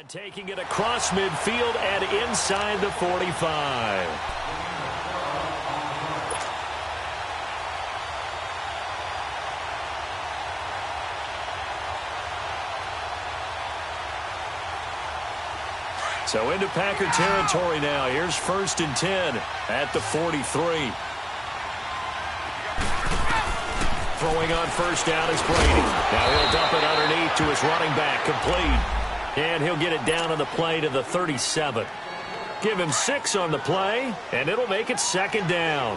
And taking it across midfield and inside the 45. So into Packer territory now. Here's 1st and 10 at the 43. Throwing on first down is Brady. Now he'll dump it underneath to his running back, complete. And he'll get it down on the play to the 37. Give him 6 on the play, and it'll make it 2nd down.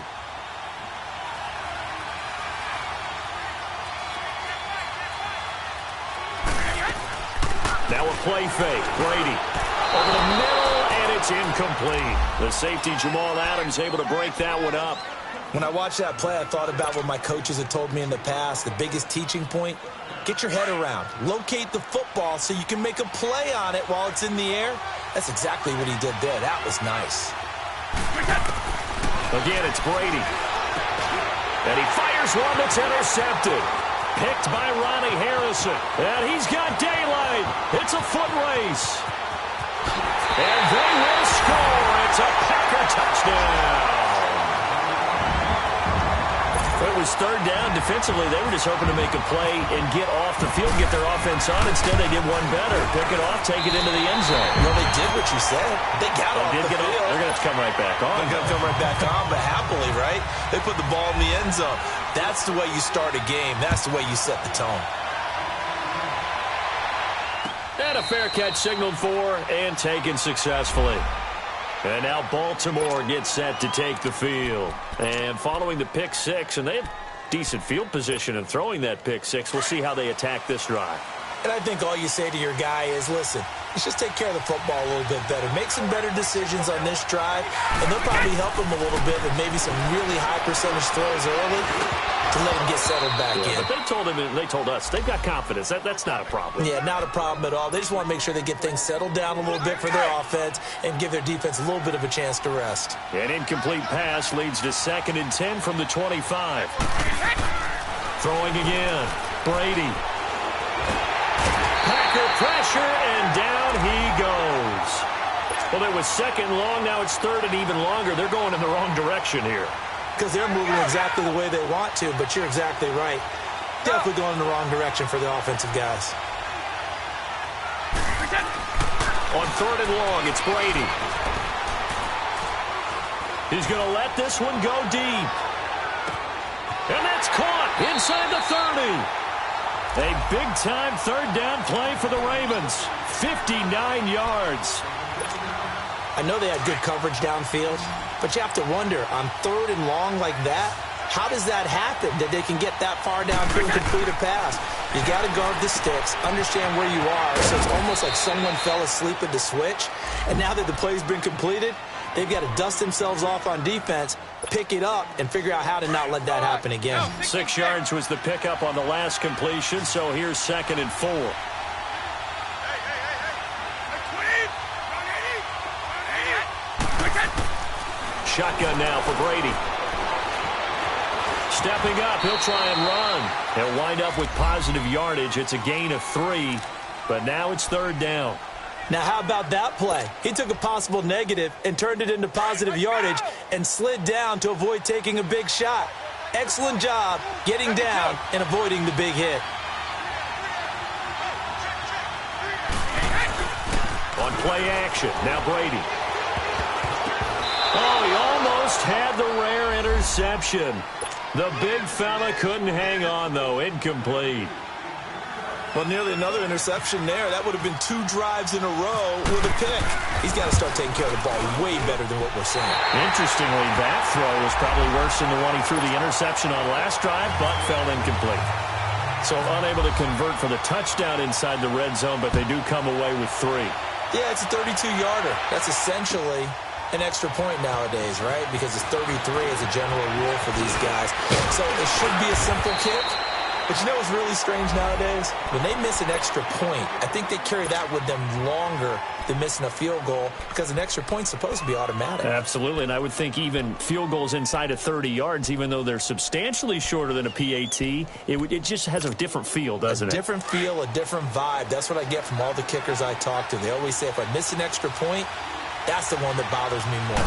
Now a play fake. Brady over the middle, and it's incomplete. The safety, Jamal Adams, able to break that one up. When I watched that play, I thought about what my coaches had told me in the past. The biggest teaching point, get your head around. Locate the football so you can make a play on it while it's in the air. That's exactly what he did there. That was nice. Again, it's Brady. And he fires one that's intercepted. Picked by Ronnie Harrison. And he's got daylight. It's a foot race. And they will score. It's a Packer touchdown. It was 3rd down. Defensively, they were just hoping to make a play and get off the field, get their offense on. Instead, they did one better. Pick it off, take it into the end zone. Well, they did what you said. They got off the field. They're going to come right back on. They're going to come right back on, but happily, right? They put the ball in the end zone. That's the way you start a game. That's the way you set the tone. And a fair catch signaled for and taken successfully. And now Baltimore gets set to take the field. And following the pick 6, and they have decent field position in throwing that pick 6. We'll see how they attack this drive. And I think all you say to your guy is, listen, let's just take care of the football a little bit better. Make some better decisions on this drive, and they'll probably help him a little bit with maybe some really high percentage throws early to let him get settled back in. But they told us they've got confidence. That's not a problem. Yeah, not a problem at all. They just want to make sure they get things settled down a little bit for their offense and give their defense a little bit of a chance to rest. An incomplete pass leads to 2nd and 10 from the 25. Throwing again. Brady. Packer pressure, and down he goes. Well, it was 2nd long. Now it's 3rd and even longer. They're going in the wrong direction here. Because they're moving exactly the way they want to, but you're exactly right. Definitely going in the wrong direction for the offensive guys. On 3rd and long, it's Brady. He's going to let this one go deep. And that's caught inside the 30. A big-time 3rd down play for the Ravens. 59 yards. I know they had good coverage downfield, but you have to wonder, on 3rd and long like that, how does that happen, that they can get that far downfield and complete a pass? You got to guard the sticks, understand where you are, so it's almost like someone fell asleep at the switch, and now that the play's been completed, they've got to dust themselves off on defense, pick it up, and figure out how to not let that happen again. 6 yards was the pickup on the last completion, so here's 2nd and 4. Shotgun now for Brady. Stepping up, he'll try and run. He'll wind up with positive yardage. It's a gain of 3, but now it's 3rd down. Now, how about that play? He took a possible negative and turned it into positive yardage and slid down to avoid taking a big shot. Excellent job getting down and avoiding the big hit. On play action, now Brady. Oh, he almost had the rare interception. The big fella couldn't hang on, though. Incomplete. Well, nearly another interception there. That would have been 2 drives in a row with a pick. He's got to start taking care of the ball way better than what we're seeing. Interestingly, that throw was probably worse than the one he threw the interception on last drive, but fell incomplete. So unable to convert for the touchdown inside the red zone, but they do come away with 3. Yeah, it's a 32-yarder. That's essentially an extra point nowadays, right? Because it's 33 as a general rule for these guys. So it should be a simple kick. But you know what's really strange nowadays? When they miss an extra point, I think they carry that with them longer than missing a field goal because an extra point's supposed to be automatic. Absolutely, and I would think even field goals inside of 30 yards, even though they're substantially shorter than a PAT, it just has a different feel, doesn't it? A different feel, a different vibe. That's what I get from all the kickers I talk to. They always say if I miss an extra point, that's the one that bothers me more.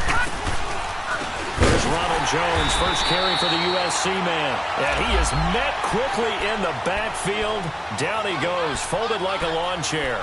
There's Ronald Jones, first carry for the USC man. And he is met quickly in the backfield. Down he goes, folded like a lawn chair.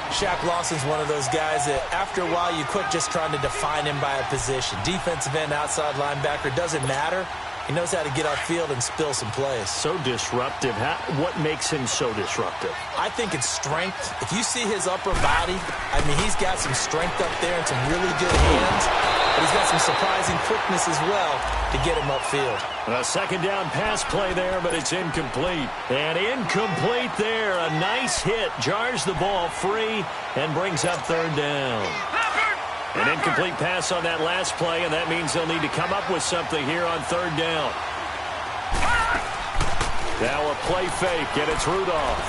Shaq Lawson's one of those guys that after a while you quit just trying to define him by a position. Defensive end, outside linebacker, doesn't matter. He knows how to get upfield and spill some plays. So disruptive. What makes him so disruptive? I think it's strength. If you see his upper body, I mean, he's got some strength up there and some really good hands. But he's got some surprising quickness as well to get him upfield. A second down pass play there, but it's incomplete. And incomplete there. A nice hit. Jars the ball free and brings up third down. An incomplete pass on that last play, and that means they'll need to come up with something here on third down. Now a play fake, and it's Rudolph.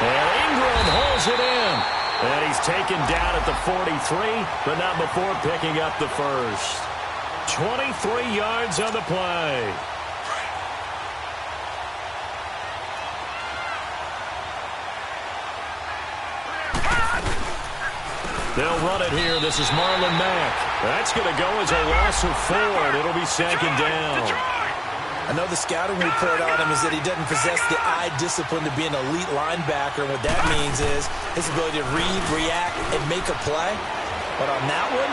And Ingram holds it in. And he's taken down at the 43, but not before picking up the first. 23 yards on the play. They'll run it here. This is Marlon Mack. That's going to go as a loss of 4, and it'll be second down. I know the scouting report on him is that he doesn't possess the eye discipline to be an elite linebacker. What that means is his ability to read, react, and make a play. But on that one,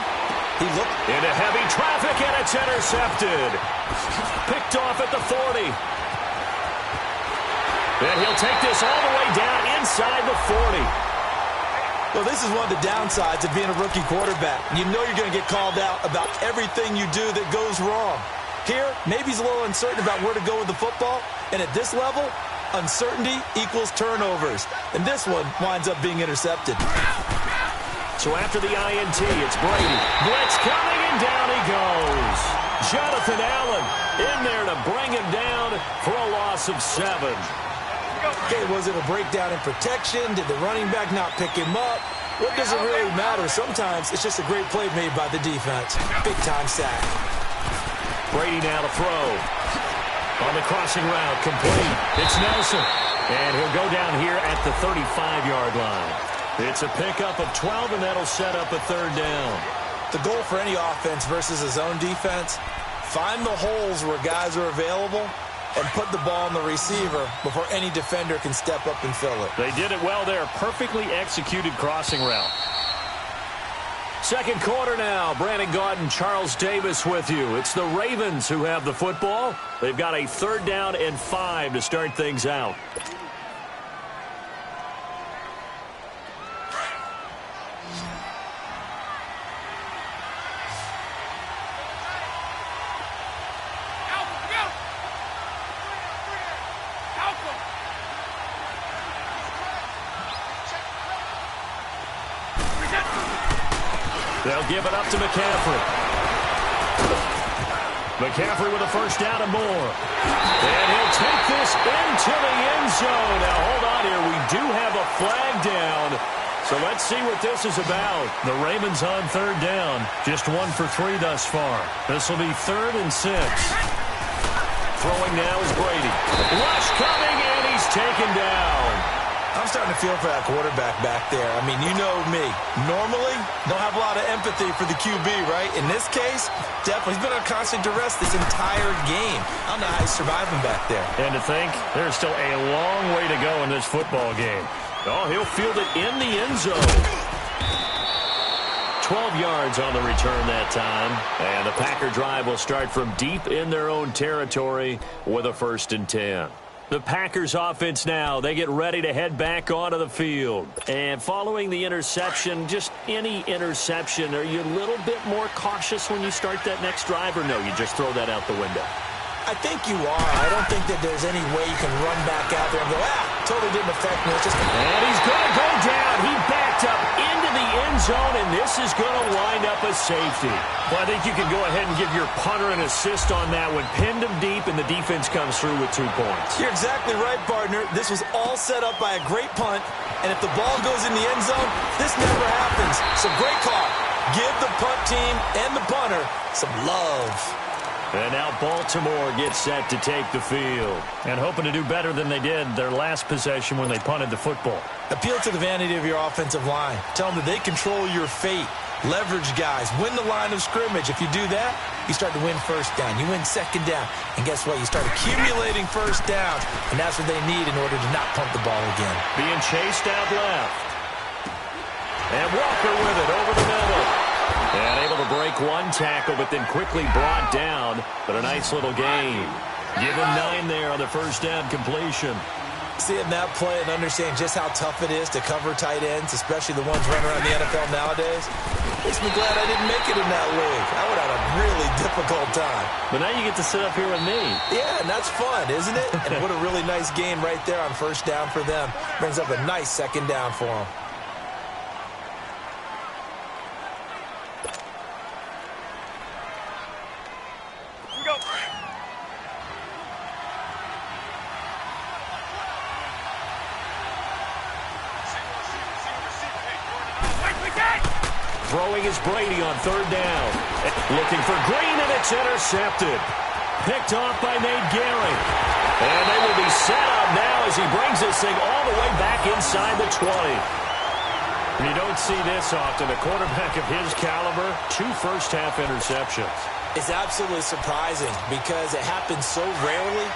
he looked into heavy traffic, and it's intercepted. Picked off at the 40. And he'll take this all the way down inside the 40. Well, this is one of the downsides of being a rookie quarterback. You know you're going to get called out about everything you do that goes wrong. Here, maybe he's a little uncertain about where to go with the football. And at this level, uncertainty equals turnovers. And this one winds up being intercepted. So after the INT, it's Brady. Blitz coming, and down he goes. Jonathan Allen in there to bring him down for a loss of 7. Okay, was it a breakdown in protection? Did the running back not pick him up? What does it really matter? Sometimes it's just a great play made by the defense. Big-time sack. Brady now to throw. On the crossing route, complete. It's Nelson. And he'll go down here at the 35-yard line. It's a pickup of 12, and that'll set up a third down. The goal for any offense versus a zone defense, find the holes where guys are available and put the ball on the receiver before any defender can step up and fill it. They did it well there. Perfectly executed crossing route. Second quarter now. Brandon Gaudin, Charles Davis with you. It's the Ravens who have the football. They've got a third down and 5 to start things out. They'll give it up to McCaffrey. McCaffrey with a first down and more. And he'll take this into the end zone. Now, hold on here. We do have a flag down. So let's see what this is about. The Ravens on third down. Just 1 for 3 thus far. This will be 3rd and 6. Throwing now is Brady. Rush coming, and he's taken down. I'm starting to feel for that quarterback back there. I mean, you know me. Normally, don't have a lot of empathy for the QB, right? In this case, definitely. He's been on constant duress this entire game. I don't know how he's surviving back there. And to think, there's still a long way to go in this football game. Oh, he'll field it in the end zone. 12 yards on the return that time. And the Packer drive will start from deep in their own territory with a 1st and 10. The Packers offense now, they get ready to head back onto the field. And following the interception, just any interception, are you a little bit more cautious when you start that next drive, or no, you just throw that out the window? I think you are. I don't think that there's any way you can run back out there and go, totally didn't affect me. It's just... And he's going to go down. He backs picked up into the end zone, and this is going to wind up a safety. Well, I think you can go ahead and give your punter an assist on that one. Pinned him deep, and the defense comes through with 2 points. You're exactly right, partner. This was all set up by a great punt, and if the ball goes in the end zone, this never happens. So great call. Give the punt team and the punter some love. And now Baltimore gets set to take the field. And hoping to do better than they did their last possession when they punted the football. Appeal to the vanity of your offensive line. Tell them that they control your fate. Leverage guys. Win the line of scrimmage. If you do that, you start to win first down. You win second down. And guess what? You start accumulating first downs. And that's what they need in order to not pump the ball again. Being chased out left. And Walker with it over the middle. And able to break one tackle, but then quickly brought down. But a nice little gain. Give him 9 there on the first down completion. Seeing that play and understand just how tough it is to cover tight ends, especially the ones running around the NFL nowadays, makes me glad I didn't make it in that league. I would have a really difficult time. But now you get to sit up here with me. Yeah, and that's fun, isn't it? And what a really nice gain right there on first down for them. Brings up a nice second down for them. Throwing is Brady on third down. Looking for Green, and it's intercepted. Picked off by Nate Gehring. And they will be set up now as he brings this thing all the way back inside the 20. And you don't see this often. A quarterback of his caliber, 2 first-half interceptions. It's absolutely surprising because it happens so rarely.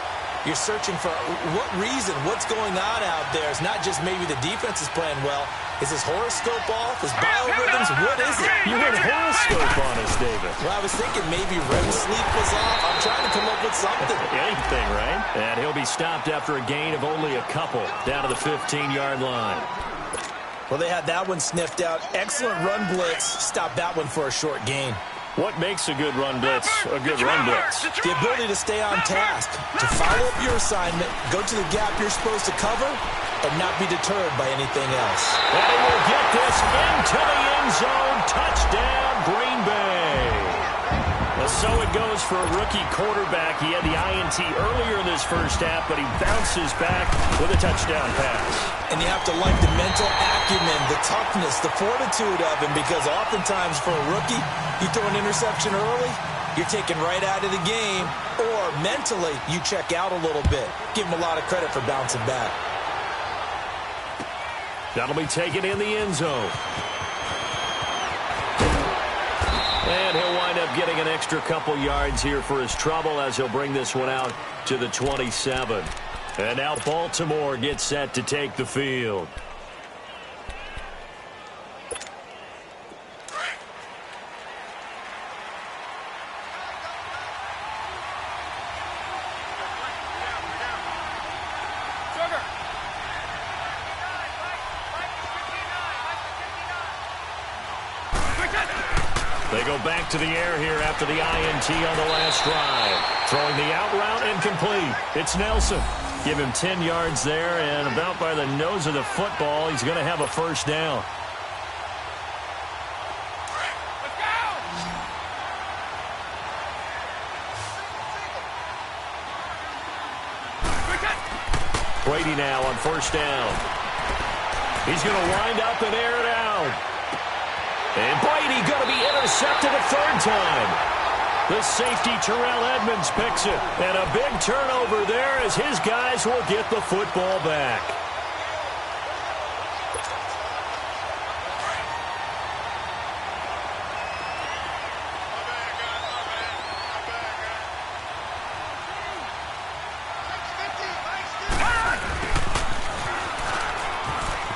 You're searching for what reason, what's going on out there. It's not just maybe the defense is playing well. Is his horoscope off? His biorhythms? What is it? You had a horoscope on us, David. Well, I was thinking maybe REM sleep was off. I'm trying to come up with something. Anything, right? And he'll be stopped after a gain of only a couple down to the 15-yard line. Well, they had that one sniffed out. Excellent run blitz. Stop that one for a short gain. What makes a good run blitz a good run blitz? The ability to stay on task, to follow up your assignment, go to the gap you're supposed to cover, and not be deterred by anything else. And he will get this into the end zone. Touchdown, Green Bay. Well, so it goes for a rookie quarterback. He had the INT earlier in this first half, but he bounces back with a touchdown pass. And you have to like the mental acumen, the toughness, the fortitude of him, because oftentimes for a rookie, you throw an interception early, you're taken right out of the game, or mentally, you check out a little bit. Give him a lot of credit for bouncing back. That'll be taken in the end zone. And he'll wind up getting an extra couple yards here for his trouble as he'll bring this one out to the 27. And now Baltimore gets set to take the field. They go back to the air here after the INT on the last drive. Throwing the out route and complete. It's Nelson. Give him 10 yards there, and about by the nose of the football, he's going to have a first down. Brady now on first down. He's going to wind up and air it out. And Brady going to be intercepted a third time. The safety, Terrell Edmonds, picks it. And a big turnover there as his guys will get the football back.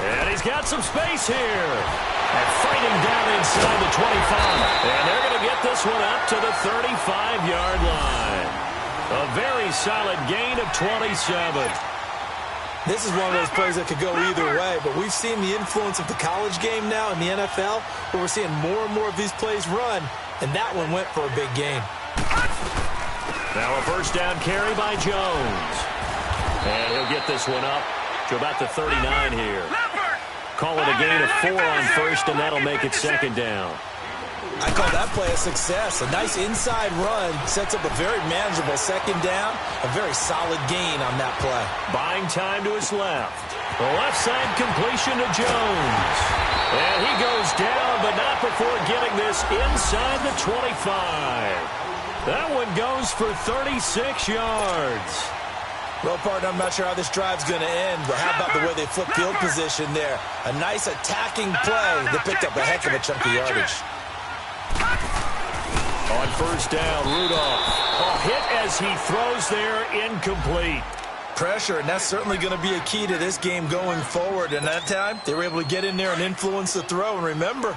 And he's got some space here. And fighting down inside the 25. And they're going to get this one up to the 35-yard line. A very solid gain of 27. This is one of those plays that could go either way, but we've seen the influence of the college game now in the NFL, where we're seeing more and more of these plays run, and that one went for a big gain. Now a first down carry by Jones. And he'll get this one up to about the 39 here. call it a gain of 4 on first, and that'll make it second down. I call that play a success. A nice inside run sets up a very manageable second down. A very solid gain on that play. Buying time to his left. The left side completion to Jones. And he goes down, but not before getting this inside the 25. That one goes for 36 yards. Well, partner, I'm not sure how this drive's going to end, but how about the way they flip field position there? A nice attacking play that picked up a heck of a chunk of yardage. On first down, Rudolph. A hit as he throws there, incomplete. Pressure, and that's certainly going to be a key to this game going forward. And that time, they were able to get in there and influence the throw. And remember,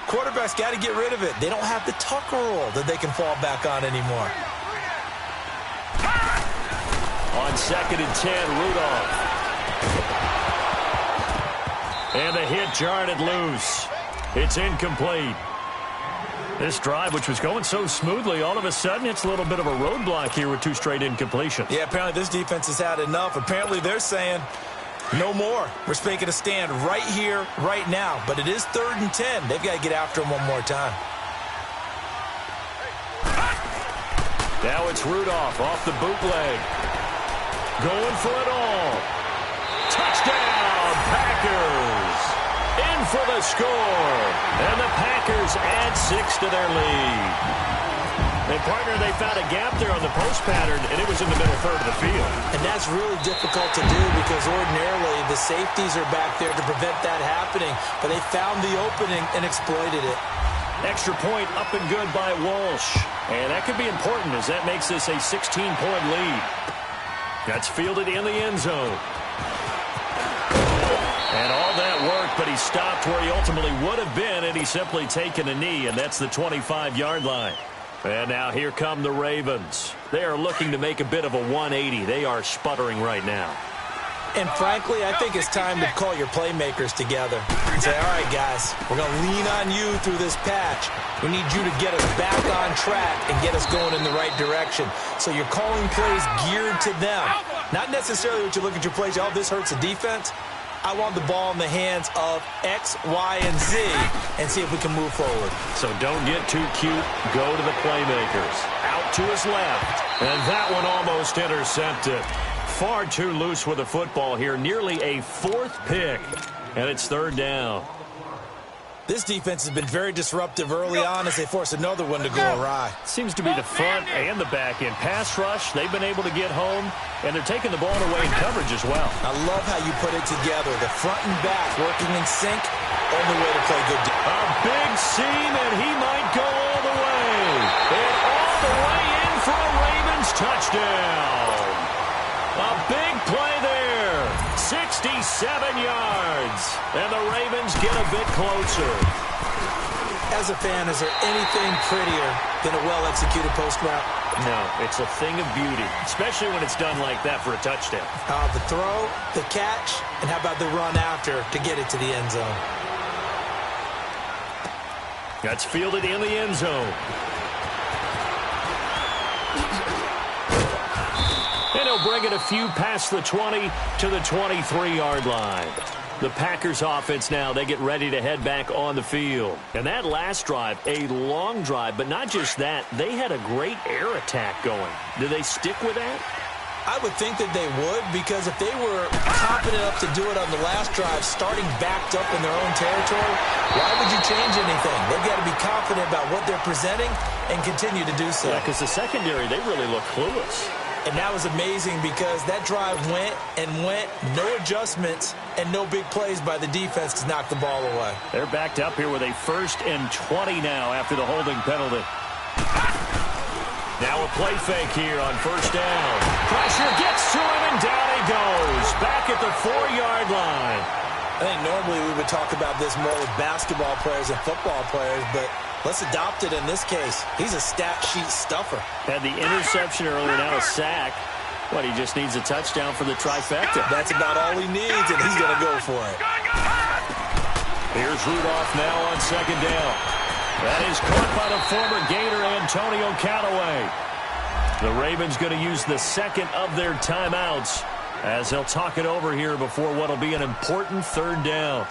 quarterbacks got to get rid of it. They don't have the Tucker rule that they can fall back on anymore. On 2nd and 10, Rudolph. And the hit jarred it loose. It's incomplete. This drive, which was going so smoothly, all of a sudden it's a little bit of a roadblock here with 2 straight incompletions. Yeah, apparently this defense has had enough. Apparently they're saying, no more. We're making a stand right here, right now. But it is 3rd and 10. They've got to get after him one more time. Now it's Rudolph off the bootleg. Going for it all. Touchdown, Packers. In for the score. And the Packers add 6 to their lead. And, partner, they found a gap there on the post pattern, and it was in the middle third of the field. And that's really difficult to do because ordinarily the safeties are back there to prevent that happening. But they found the opening and exploited it. Extra point up and good by Walsh. And that could be important as that makes this a 16-point lead. That's fielded in the end zone. And all that worked, but he stopped where he ultimately would have been, and he's simply taken a knee, and that's the 25-yard line. And now here come the Ravens. They are looking to make a bit of a 180. They are sputtering right now. And frankly, I think it's time to call your playmakers together and say, all right, guys, we're going to lean on you through this patch. We need you to get us back on track and get us going in the right direction. So you're calling plays geared to them. Not necessarily what you look at your plays, oh, this hurts the defense. I want the ball in the hands of X, Y, and Z and see if we can move forward. So don't get too cute. Go to the playmakers. Out to his left. And that one almost intercepted. Far too loose with the football here. Nearly a 4th pick. And it's 3rd down. This defense has been very disruptive early on as they force another one to go awry. Seems to be the front and the back end. Pass rush, they've been able to get home, and they're taking the ball away in coverage as well. I love how you put it together. The front and back working in sync. Only way to play good defense. A big seam, and he might go all the way. And all the way in for a Ravens touchdown. A big play there. 67 yards. And the Ravens get a bit closer. As a fan, is there anything prettier than a well-executed post route? No, it's a thing of beauty, especially when it's done like that for a touchdown. The throw, the catch, and how about the run after to get it to the end zone? That's fielded in the end zone. And he'll bring it a few past the 20 to the 23-yard line. The Packers offense now, they get ready to head back on the field. And that last drive, a long drive, but not just that, they had a great air attack going. Do they stick with that? I would think that they would, because if they were confident enough to do it on the last drive, starting backed up in their own territory, why would you change anything? They've got to be confident about what they're presenting and continue to do so. Yeah, because the secondary, they really look clueless. And that was amazing because that drive went and went, no adjustments, and no big plays by the defense to knock the ball away. They're backed up here with a 1st and 20 now after the holding penalty. Now a play fake here on 1st down. Pressure gets to him, and down he goes. Back at the 4-yard line. I think normally we would talk about this more with basketball players and football players, but let's adopt it in this case. He's a stat sheet stuffer. Had the interception earlier, now a sack. What, he just needs a touchdown for the trifecta. That's about all he needs, and he's going to go for it. Here's Rudolph now on 2nd down. That is caught by the former Gator, Antonio Callaway. The Ravens going to use the 2nd of their timeouts as they'll talk it over here before what will be an important 3rd down.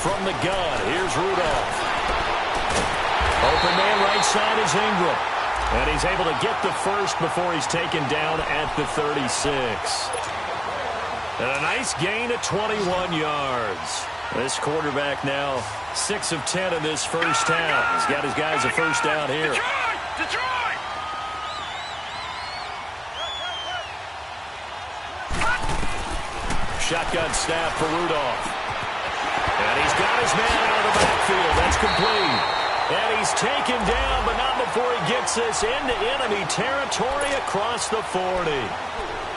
from the gun. Here's Rudolph. Open man right side is Ingram. And he's able to get the first before he's taken down at the 36. And a nice gain of 21 yards. This quarterback now 6 of 10 in this first half. He's got his guys a first down here. Detroit! Shotgun snap for Rudolph. And he's got his man out of the backfield. That's complete. And he's taken down, but not before he gets this into enemy territory across the 40.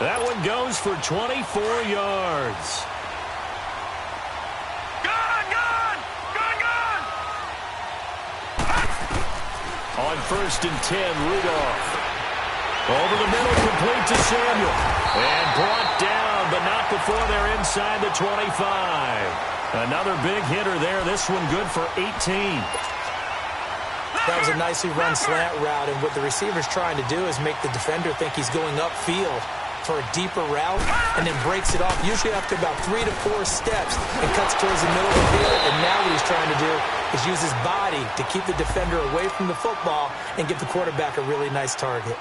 That one goes for 24 yards. Gun! On 1st and 10, Rudolph. Over the middle, complete to Samuel. And brought down, but not before they're inside the 25. Another big hitter there. This one good for 18. That was a nicely run slant route, and what the receiver's trying to do is make the defender think he's going upfield for a deeper route, and then breaks it off, usually after about 3 to 4 steps, and cuts towards the middle of the field. And now what he's trying to do is use his body to keep the defender away from the football and give the quarterback a really nice target.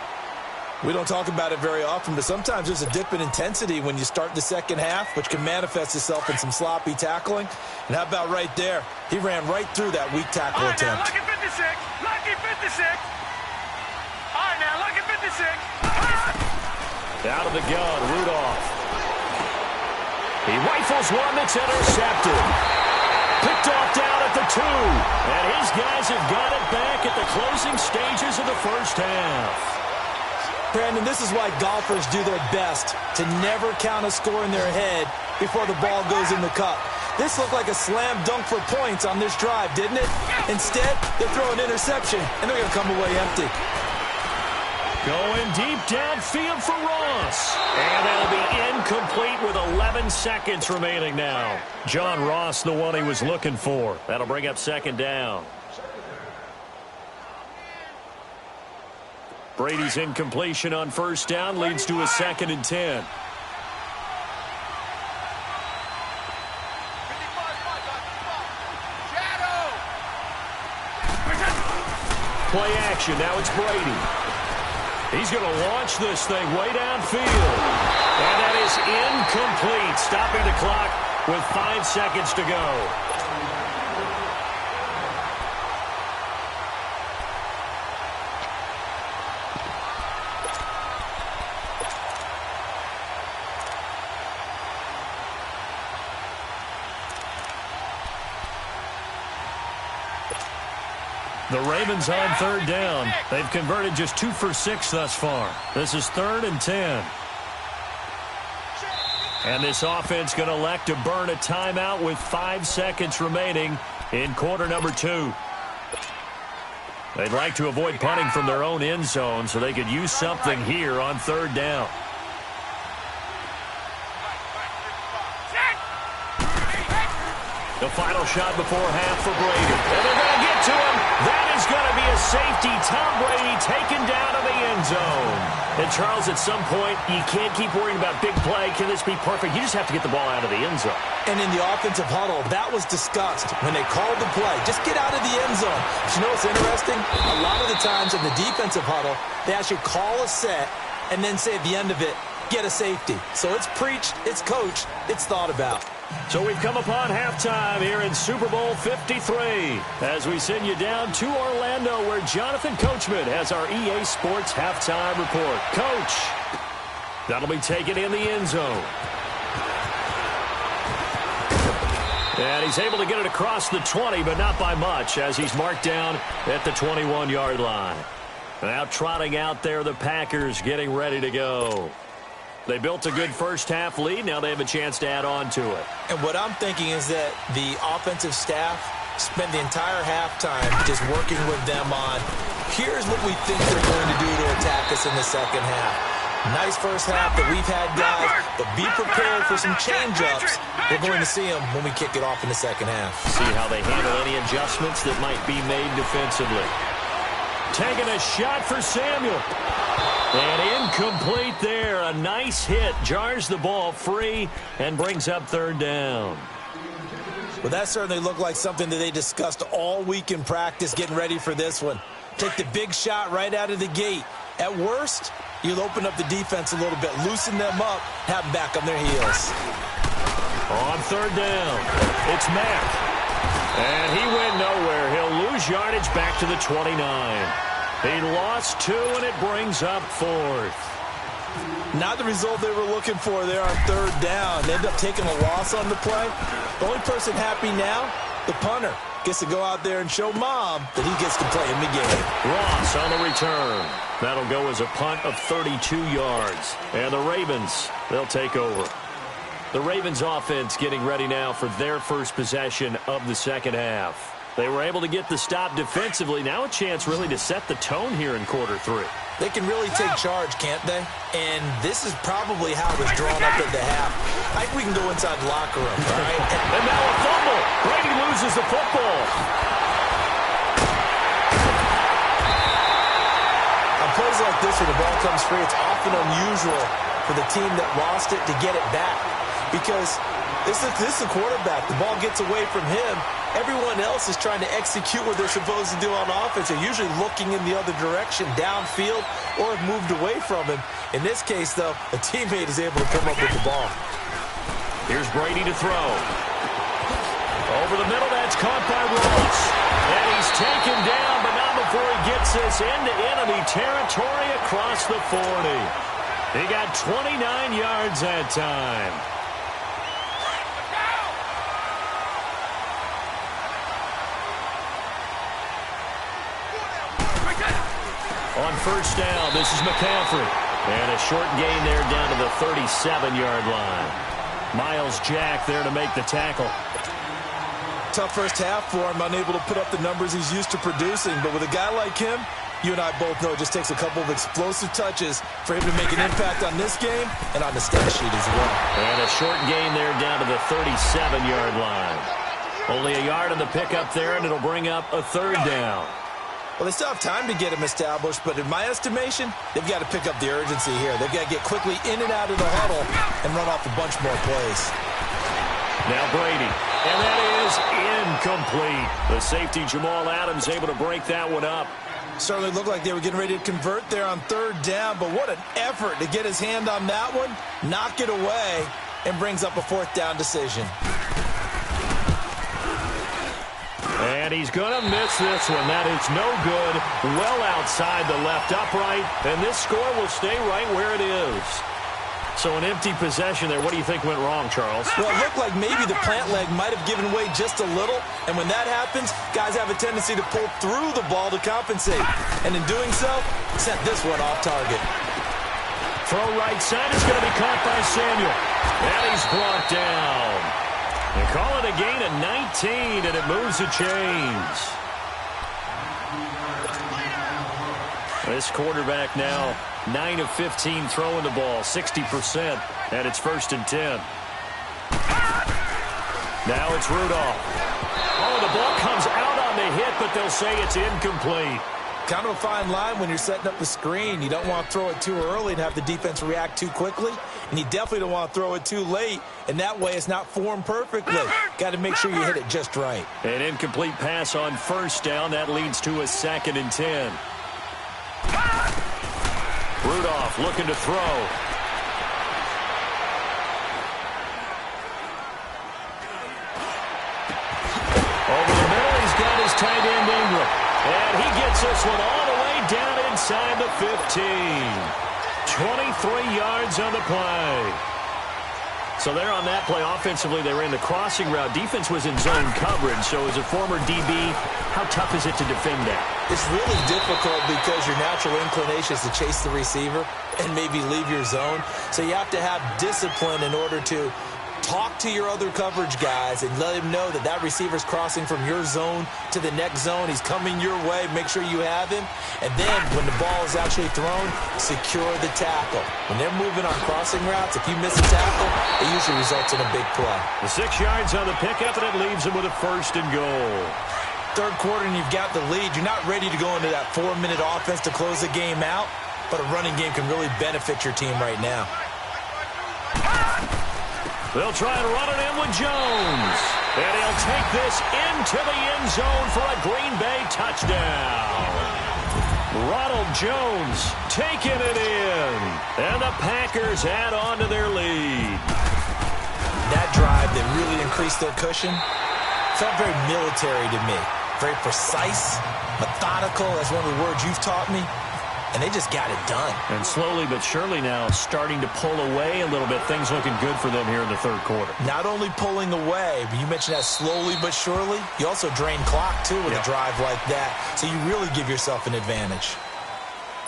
We don't talk about it very often, but sometimes there's a dip in intensity when you start the second half, which can manifest itself in some sloppy tackling. And how about right there? He ran right through that weak tackle attempt. Lucky 56! Lucky 56! All right, now, lucky 56! Out of the gun, Rudolph. He rifles one that's intercepted. Picked off down at the 2. And his guys have got it back at the closing stages of the first half. Brandon, this is why golfers do their best to never count a score in their head before the ball goes in the cup. This looked like a slam dunk for points on this drive, didn't it? Instead, they throw an interception, and they're going to come away empty. Going deep downfield for Ross. And that'll be incomplete with 11 seconds remaining now. John Ross, the one he was looking for. That'll bring up second down. Brady's incompletion on first down leads to a 2nd and 10. Play action. Now it's Brady. He's going to launch this thing way downfield. And that is incomplete. Stopping the clock with 5 seconds to go. The Ravens on 3rd down. They've converted just 2 for 6 thus far. This is 3rd and 10. And this offense going to elect to burn a timeout with 5 seconds remaining in quarter number 2. They'd like to avoid punting from their own end zone so they could use something here on 3rd down. The final shot before half for Brady. And they're going to get to him. That is going to be a safety. Tom Brady taken down to the end zone. And, Charles, at some point, you can't keep worrying about big play. Can this be perfect? You just have to get the ball out of the end zone. And in the offensive huddle, that was discussed when they called the play. Just get out of the end zone. But you know what's interesting? A lot of the times in the defensive huddle, they actually call a set and then say at the end of it, get a safety. So it's preached, it's coached, it's thought about. So we've come upon halftime here in Super Bowl 53 as we send you down to Orlando where Jonathan Coachman has our EA Sports halftime report. Coach, that'll be taken in the end zone. And he's able to get it across the 20, but not by much as he's marked down at the 21-yard line. Now trotting out there, the Packers getting ready to go. They built a good first-half lead. Now they have a chance to add on to it. And what I'm thinking is that the offensive staff spent the entire halftime just working with them on, here's what we think they're going to do to attack us in the second half. Nice first half that we've had, guys, but be prepared for some change-ups. We're going to see them when we kick it off in the second half. See how they handle any adjustments that might be made defensively. Taking a shot for Samuel. And incomplete there. A nice hit. Jars the ball free and brings up 3rd down. Well, that certainly looked like something that they discussed all week in practice getting ready for this one. Take the big shot right out of the gate. At worst, you'll open up the defense a little bit, loosen them up, have them back on their heels. On third down, it's Mack. And he went nowhere. He'll lose yardage back to the 29. He lost 2, and it brings up 4th. Not the result they were looking for there on third down. They end up taking a loss on the play. The only person happy now, the punter, gets to go out there and show Mom that he gets to play in the game. Ross on the return. That'll go as a punt of 32 yards. And the Ravens, they'll take over. The Ravens offense getting ready now for their first possession of the second half. They were able to get the stop defensively. Now a chance really to set the tone here in quarter 3. They can really take charge, can't they? And this is probably how it was drawn up at the half. I think we can go inside the locker room, all right? And now a fumble. Brady loses the football. On plays like this where the ball comes free, it's often unusual for the team that lost it to get it back. Because this is the quarterback. The ball gets away from him. Everyone else is trying to execute what they're supposed to do on offense. They're usually looking in the other direction, downfield, or have moved away from him. In this case, though, a teammate is able to come up with the ball. Here's Brady to throw. Over the middle, that's caught by Ross. And he's taken down, but not before he gets this into enemy territory across the 40. He got 29 yards that time. On first down, this is McCaffrey. And a short gain there down to the 37-yard line. Miles Jack there to make the tackle. Tough first half for him, unable to put up the numbers he's used to producing. But with a guy like him, you and I both know it just takes a couple of explosive touches for him to make an impact on this game and on the stat sheet as well. And a short gain there down to the 37-yard line. Only a yard on the pickup there, and it'll bring up a third down. Well, they still have time to get him established, but in my estimation, they've got to pick up the urgency here. They've got to get quickly in and out of the huddle and run off a bunch more plays. Now Brady, and that is incomplete. The safety, Jamal Adams, able to break that one up. Certainly looked like they were getting ready to convert there on third down, but what an effort to get his hand on that one, knock it away, and brings up a fourth down decision. And he's going to miss this one. That is no good. Well outside the left upright. And this score will stay right where it is. So an empty possession there. What do you think went wrong, Charles? Well, it looked like maybe the plant leg might have given way just a little. And when that happens, guys have a tendency to pull through the ball to compensate. And in doing so, sent this one off target. Throw right side. It's going to be caught by Samuel. And he's brought down. They call it a gain of 19, and it moves the chains. This quarterback now 9 of 15 throwing the ball, 60%, and it's 1st and 10. Now it's Rudolph. Oh, the ball comes out on the hit, but they'll say it's incomplete. Kind of a fine line when you're setting up the screen. You don't want to throw it too early and have the defense react too quickly. And you definitely don't want to throw it too late. And that way it's not formed perfectly. Got to make sure you hit it just right. An incomplete pass on first down. That leads to a 2nd and 10. Rudolph looking to throw. Over the middle, he's got his tight end Ingram. And he gets this one all the way down inside the 15. 23 yards on the play. So there on that play, offensively, they ran the crossing route. Defense was in zone coverage. So as a former DB, how tough is it to defend that? It's really difficult because your natural inclination is to chase the receiver and maybe leave your zone. So you have to have discipline in order to talk to your other coverage guys and let him know that that receiver's crossing from your zone to the next zone. He's coming your way. Make sure you have him. And then when the ball is actually thrown, secure the tackle. When they're moving on crossing routes, if you miss a tackle, it usually results in a big play. The 6 yards on the pickup, and it leaves him with a 1st and goal. Third quarter and you've got the lead. You're not ready to go into that 4-minute offense to close the game out, but a running game can really benefit your team right now. They'll try and run it in with Jones. And he'll take this into the end zone for a Green Bay touchdown. Ronald Jones taking it in. And the Packers add on to their lead. That drive that really increased their cushion felt very military to me. Very precise, methodical, that's one of the words you've taught me. And they just got it done. And slowly but surely now starting to pull away a little bit. Things looking good for them here in the third quarter. Not only pulling away, but you mentioned that slowly but surely. You also drain clock, too, with a drive like that. So you really give yourself an advantage.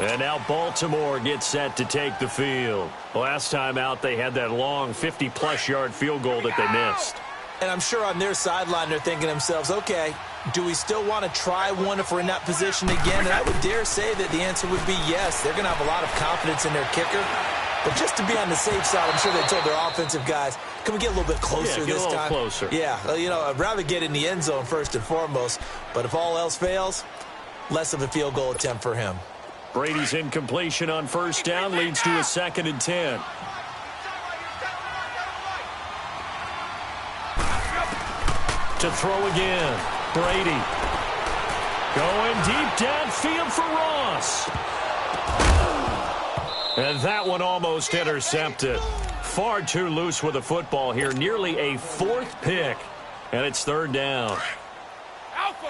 And now Baltimore gets set to take the field. Last time out, they had that long 50-plus yard field goal that they missed. And I'm sure on their sideline, they're thinking to themselves, okay, do we still want to try one if we're in that position again? And I would dare say that the answer would be yes. They're going to have a lot of confidence in their kicker. But just to be on the safe side, I'm sure they told their offensive guys, can we get a little bit closer this time? Get a little closer. Yeah, you know, I'd rather get in the end zone first and foremost. But if all else fails, less of a field goal attempt for him. Brady's incompletion on first down leads to a 2nd and 10. To throw again. Brady. Going deep downfield for Ross. And that one almost intercepted. Far too loose with the football here. Nearly a 4th pick. And it's 3rd down.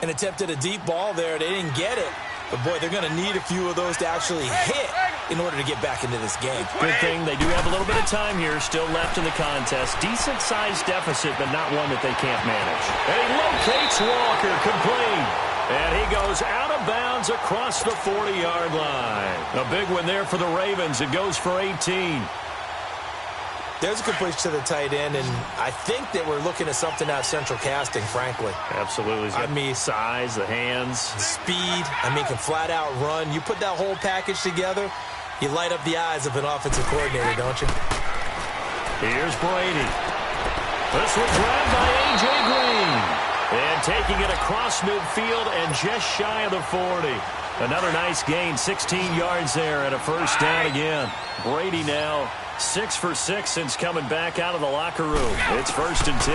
And attempted a deep ball there. They didn't get it. But, boy, they're going to need a few of those to actually hit in order to get back into this game. Good thing they do have a little bit of time here still left in the contest. Decent-sized deficit, but not one that they can't manage. And he locates Walker, complete. And he goes out of bounds across the 40-yard line. A big one there for the Ravens. It goes for 18. There's a completion to the tight end, and I think that we're looking at something out of central casting, frankly. Absolutely. I mean, size, the hands. The speed. I mean, can flat out run. You put that whole package together, you light up the eyes of an offensive coordinator, don't you? Here's Brady. This one grabbed by A.J. Green. And taking it across midfield and just shy of the 40. Another nice gain, 16 yards there and a first down again. Brady now 6 for 6 since coming back out of the locker room. It's 1st and 10.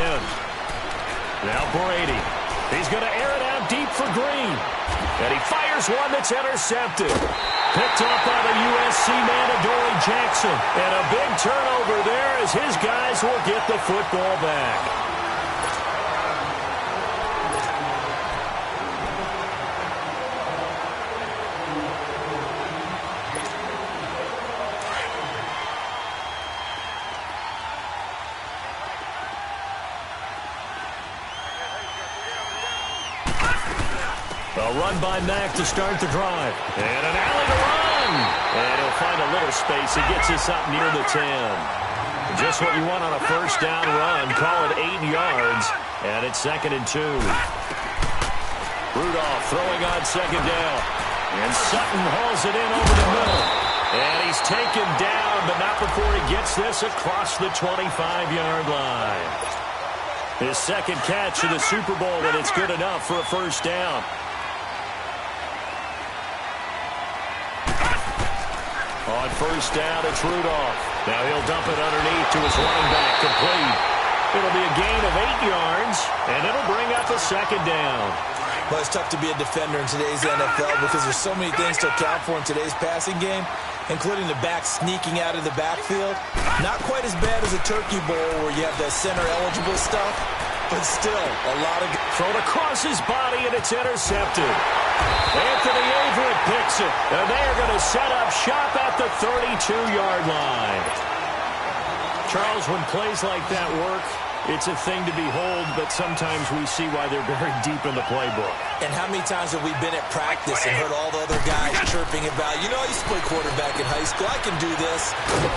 Now Brady. He's going to air it out deep for Green. And he fires one that's intercepted. Picked up by the USC man, Adoree Jackson. And a big turnover there as his guys will get the football back. A run by Mack to start the drive. And an alley to run. And he'll find a little space. He gets us up near the 10. Just what you want on a first down run. Call it 8 yards. And it's 2nd and 2. Rudolph throwing on 2nd down. And Sutton hauls it in over the middle. And he's taken down, but not before he gets this across the 25-yard line. His 2nd catch of the Super Bowl, and it's good enough for a first down. On first down, it's Rudolph. Now he'll dump it underneath to his running back, complete. It'll be a gain of 8 yards, and it'll bring up a 2nd down. Well, it's tough to be a defender in today's NFL because there's so many things to account for in today's passing game, including the back sneaking out of the backfield. Not quite as bad as a turkey bowl where you have that center-eligible stuff, but still a lot of... Thrown across his body, and it's intercepted. Anthony Averett picks it, and they are going to set up shop at the 32-yard line. Charles, when plays like that work, it's a thing to behold, but sometimes we see why they're very deep in the playbook. And how many times have we been at practice and heard all the other guys chirping about, you know, I used to play quarterback in high school, I can do this,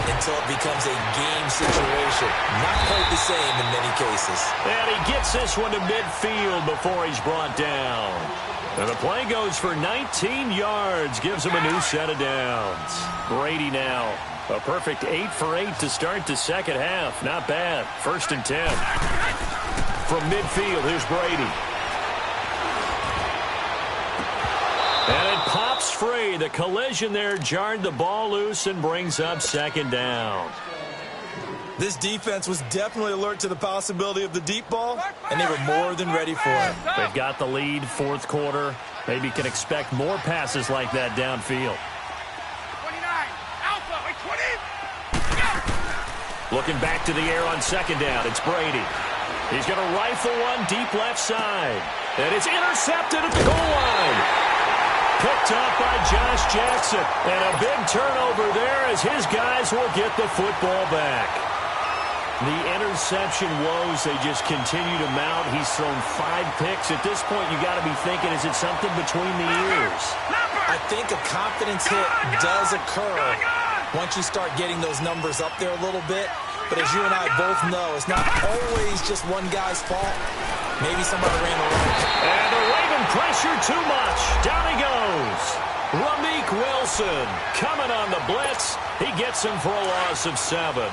until it becomes a game situation. Not quite the same in many cases. And he gets this one to midfield before he's brought down. And the play goes for 19 yards, gives him a new set of downs. Brady now. A perfect 8 for 8 to start the second half. Not bad. 1st and 10. From midfield, here's Brady. And it pops free. The collision there jarred the ball loose and brings up 2nd down. This defense was definitely alert to the possibility of the deep ball, and they were more than ready for it. They've got the lead, fourth quarter. Maybe can expect more passes like that downfield. 29. Alpha. Wait, 20. Looking back to the air on second down. It's Brady. He's going to rifle one deep left side. And it's intercepted at the goal line. Picked up by Josh Jackson. And a big turnover there as his guys will get the football back. The interception woes, they just continue to mount. He's thrown 5 picks. At this point, you got to be thinking, is it something between the ears? I think a confidence hit does occur once you start getting those numbers up there a little bit. But as you and I both know, it's not always just one guy's fault. Maybe somebody ran around. And the Raven pressure too much. Down he goes. Ramik Wilson coming on the blitz. He gets him for a loss of 7.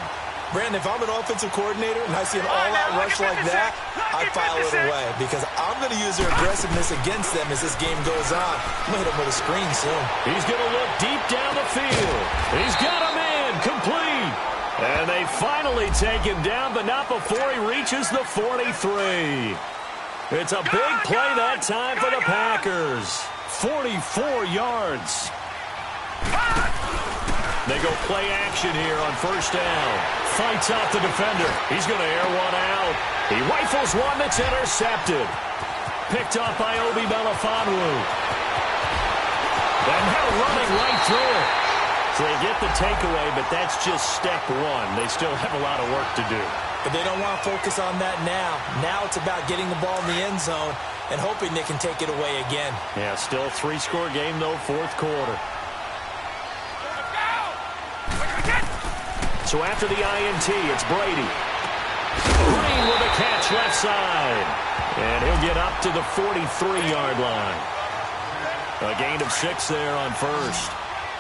Brandon, if I'm an offensive coordinator and I see an all-out rush like that, I file it away because I'm going to use their aggressiveness against them as this game goes on. I'm going to hit him with a screen soon. He's going to look deep down the field. He's got him in, complete. And they finally take him down, but not before he reaches the 43. It's a big play that time for the Packers. 44 yards. They go play action here on first down. Fights out the defender. He's going to air one out. He rifles one that's intercepted. Picked off by Obi Melifonwu. And now running right through it. So they get the takeaway, but that's just step one. They still have a lot of work to do. But they don't want to focus on that now. Now it's about getting the ball in the end zone and hoping they can take it away again. Yeah, still a 3-score game, though, fourth quarter. So after the INT, it's Brady. Green with a catch left side. And he'll get up to the 43-yard line. A gain of 6 there on first.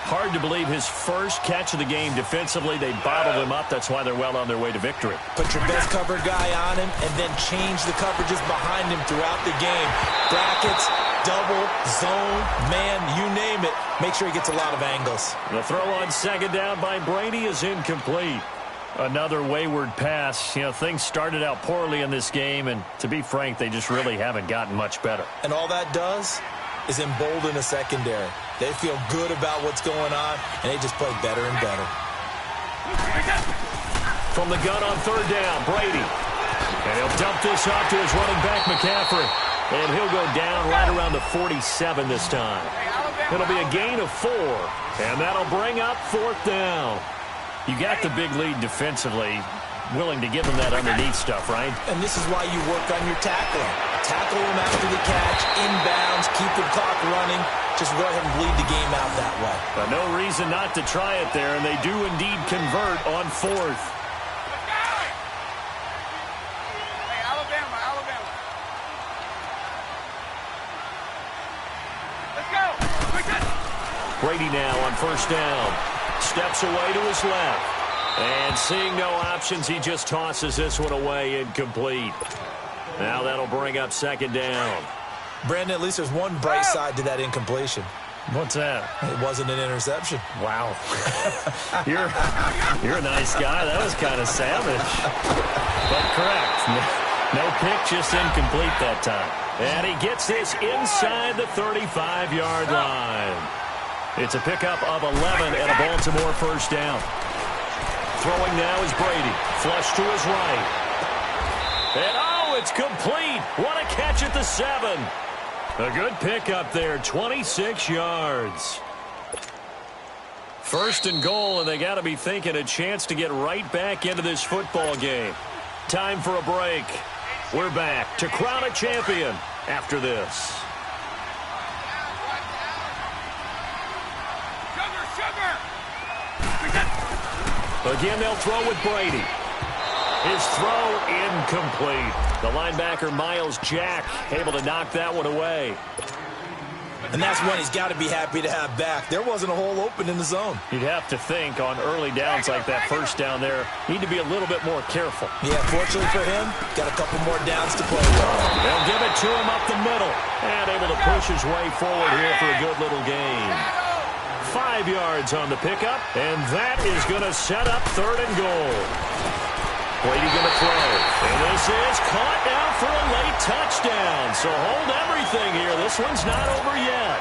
Hard to believe his first catch of the game defensively. They bottled him up. That's why they're well on their way to victory. Put your best cover guy on him and then change the coverages behind him throughout the game. Brackets, double, zone, man, you name it. Make sure he gets a lot of angles. The throw on second down by Brady is incomplete. Another wayward pass. You know, things started out poorly in this game, and to be frank, they just really haven't gotten much better. And all that does is embolden a secondary. They feel good about what's going on, and they just play better and better. From the gun on third down, Brady. And he'll dump this off to his running back, McCaffrey. And he'll go down right around the 47 this time. It'll be a gain of 4, and that'll bring up fourth down. You got the big lead defensively. Willing to give them that underneath stuff, right? And this is why you work on your tackling. Tackle them after the catch, inbounds, keep the clock running. Just go ahead and bleed the game out that way. But no reason not to try it there, and they do indeed convert on fourth. Hey, Alabama. Let's go. Brady now on first down. Steps away to his left. And seeing no options, he just tosses this one away, incomplete. Now that'll bring up second down. Brandon, at least there's one bright side to that incompletion. What's that? It wasn't an interception. Wow. You're a nice guy. That was kind of savage. But correct. No pick, just incomplete that time. And he gets this inside the 35-yard line. It's a pickup of 11 and a Baltimore first down. Throwing now is Brady. Flush to his right. And oh, it's complete. What a catch at the 7. A good pickup there, 26 yards. First and goal, and they got to be thinking a chance to get right back into this football game. Time for a break. We're back to crown a champion after this. Again, they'll throw with Brady. His throw incomplete. The linebacker, Miles Jack, able to knock that one away. And that's one he's got to be happy to have back. There wasn't a hole open in the zone. You'd have to think on early downs like that first down there, need to be a little bit more careful. Yeah, fortunately for him, got a couple more downs to play with. They'll give it to him up the middle. And able to push his way forward here for a good little gain. 5 yards on the pickup, and that is going to set up third and goal. Brady going to throw. And this is caught now for a late touchdown. So hold everything here. This one's not over yet.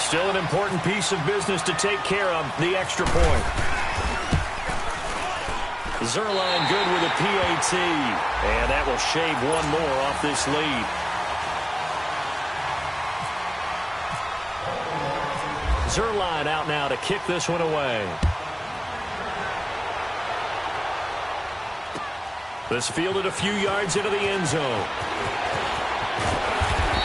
Still an important piece of business to take care of, the extra point. Zerline good with a PAT. And that will shave one more off this lead. Zerline out now to kick this one away. This fielded a few yards into the end zone.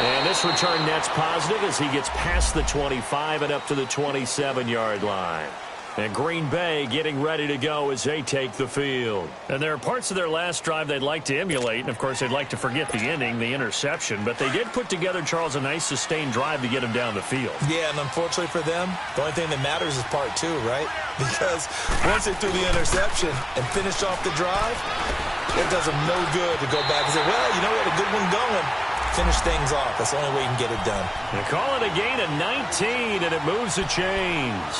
And this return net's positive as he gets past the 25 and up to the 27-yard line. And Green Bay getting ready to go as they take the field. And there are parts of their last drive they'd like to emulate. And, of course, they'd like to forget the ending, the interception. But they did put together, Charles, a nice sustained drive to get him down the field. Yeah, and unfortunately for them, the only thing that matters is part two, right? Because once they threw the interception and finished off the drive, it does them no good to go back and say, well, you know, we had a good one going. Finish things off. That's the only way you can get it done. They call it a gain of 19, and it moves the chains.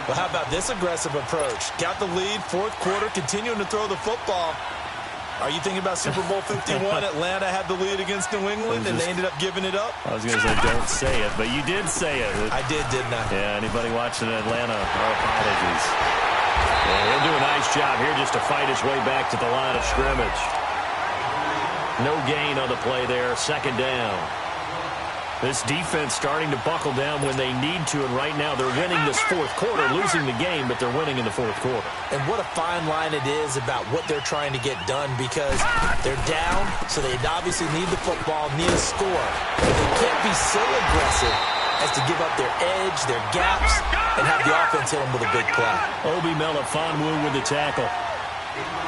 Well, how about this aggressive approach? Got the lead, fourth quarter, continuing to throw the football. Are you thinking about Super Bowl 51? Atlanta had the lead against New England, and they ended up giving it up? I was going to say, don't say it, but you did say it. I did, didn't I? Yeah, anybody watching Atlanta, our apologies. Yeah, he'll do a nice job here just to fight his way back to the line of scrimmage. No gain on the play there, second down. This defense starting to buckle down when they need to, and right now they're winning this fourth quarter, losing the game, but they're winning in the fourth quarter. And what a fine line it is about what they're trying to get done, because they're down, so they obviously need the football, need a score. But they can't be so aggressive as to give up their edge, their gaps, and have the offense hit them with a big play. Obi Melifonwu with the tackle.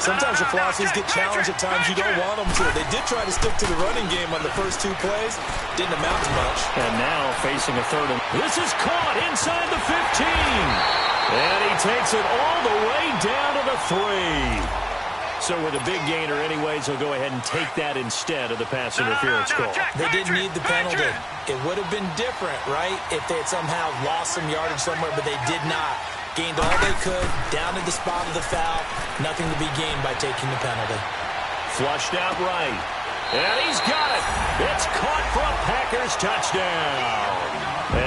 Sometimes your philosophies get challenged at times you don't want them to. They did try to stick to the running game on the first two plays. Didn't amount to much. And now facing a third. This is caught inside the 15. And he takes it all the way down to the 3. So with a big gainer anyways, he'll go ahead and take that instead of the pass interference call. They didn't need the penalty. It would have been different, right, if they had somehow lost some yardage somewhere, but they did not. Gained all they could, down to the spot of the foul. Nothing to be gained by taking the penalty. Flushed out right. And he's got it. It's caught for a Packers touchdown.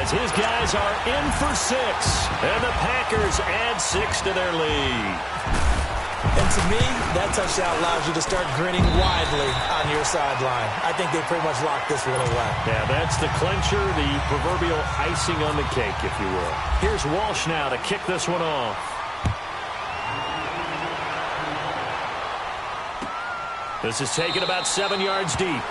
As his guys are in for 6. And the Packers add 6 to their lead. And to me, that touchdown allows you to start grinning widely on your sideline. I think they pretty much locked this one away. Yeah, that's the clincher, the proverbial icing on the cake, if you will. Here's Walsh now to kick this one off. This is taken about 7 yards deep.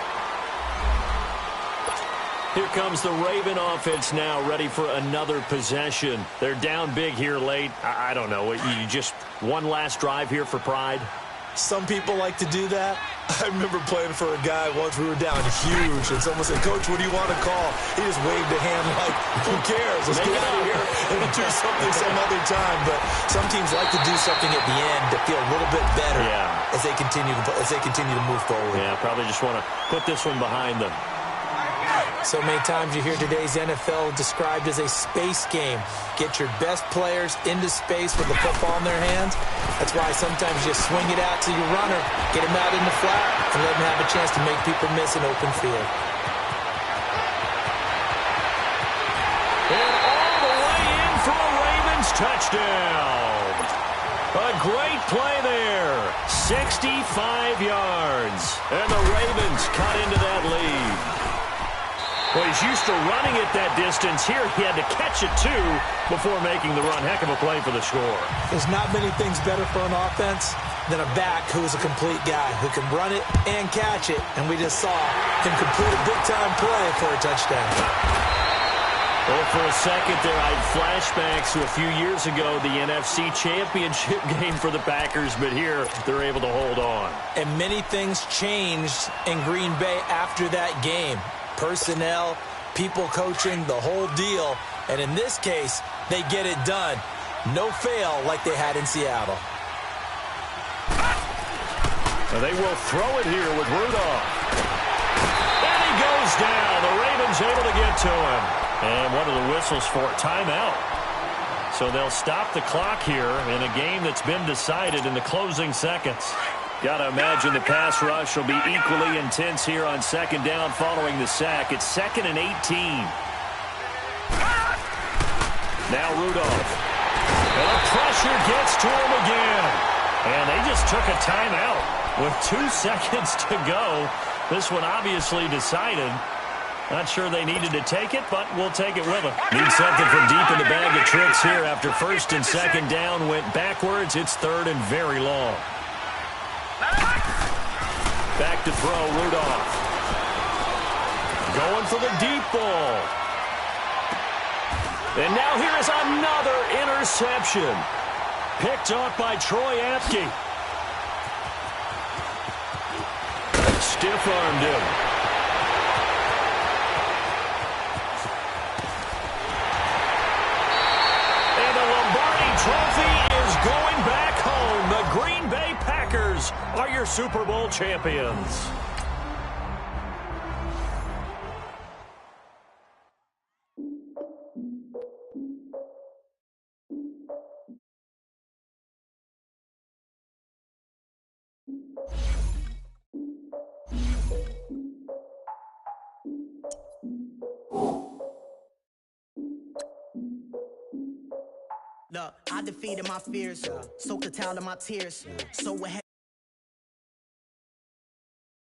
Here comes the Raven offense now, ready for another possession. They're down big here late. I don't know. You just one last drive here for pride? Some people like to do that. I remember playing for a guy once. We were down huge, and someone said, "Coach, what do you want to call?" He just waved a hand like, "Who cares? Let's get out of here and do something some other time." But some teams like to do something at the end to feel a little bit better as they continue to move forward. Yeah, probably just want to put this one behind them. So many times you hear today's NFL described as a space game. Get your best players into space with the football in their hands. That's why sometimes you just swing it out to your runner, get him out in the flat, and let him have a chance to make people miss an open field. And all the way in for a Ravens touchdown. A great play there. 65 yards. And the Ravens cut into that lead. Well, he's used to running it that distance. Here he had to catch it, too, before making the run. Heck of a play for the score. There's not many things better for an offense than a back who is a complete guy who can run it and catch it. And we just saw him complete a big-time play for a touchdown. Well, for a second there, I had flashbacks to a few years ago, the NFC Championship game for the Packers, but here they're able to hold on. And many things changed in Green Bay after that game. Personnel, people coaching, the whole deal. And in this case, they get it done. No fail like they had in Seattle. Now they will throw it here with Rudolph. And he goes down. The Ravens able to get to him. And one of the whistles for timeout. So they'll stop the clock here in a game that's been decided in the closing seconds. Got to imagine the pass rush will be equally intense here on second down following the sack. It's 2nd and 18. Now Rudolph. And the pressure gets to him again. And they just took a timeout with 2 seconds to go. This one obviously decided. Not sure they needed to take it, but we'll take it with them. Need something from deep in the bag of tricks here after 1st and 2nd down went backwards. It's 3rd and very long. Back to throw, Rudolph. Going for the deep ball. And now here is another interception. Picked off by Troy Apke. Stiff-armed him. And the Lombardi Trophy is going back home. The Green Bay Packers are your Super Bowl champions. Look, I defeated my fears, soaked the towel in my tears, so ahead.